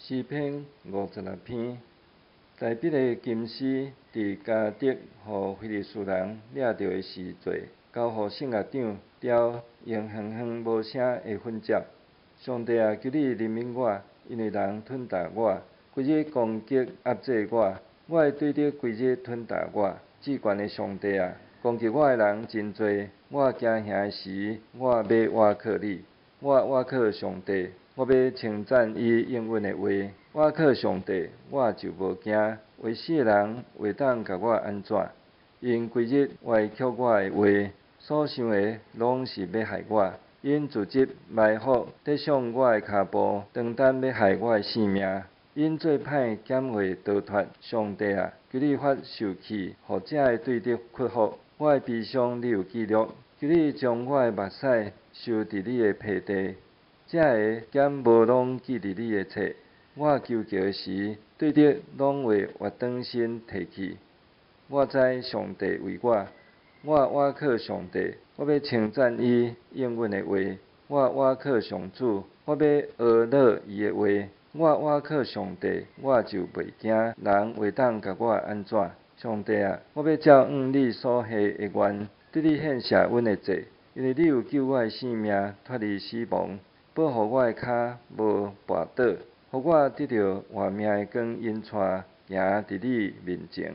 诗篇56篇，在彼个金丝伫迦得，互非利士人掠着的时节，交互圣乐长调用远远无声的混接。上帝啊，求你怜悯我，因为人吞踏我，规日攻击压制我，我会对着规日吞踏我。至悬的上帝啊，攻击我的人真多，我惊吓的时，我要倚靠你。我倚靠上帝，我要称赞伊应允的话。我倚靠上帝，我就无惊。为死的人袂当甲我安怎？因规日歪曲我的话，所想的拢是要害我。因自责埋伏，得上我的骹步，长等要害我的性命。因做歹减会逃脱。上帝啊，求你发受气，或者会对着屈服。我的悲伤你有记录，求你将我的目屎收伫你的被地，才会减无拢记伫你的册。我求救的时，对着拢会活转身提起。我知上帝为我倚靠上帝，我要称赞伊应允的话。我倚靠上主，我要学乐伊的话。我倚靠上帝，我就袂惊，人袂当甲我安怎？上帝啊，我要照应你所下的愿，对你献谢阮的祭，因为你有救我的性命脱离死亡，保护我的骹无绊倒，互我得到活命的光阴带行伫你面前。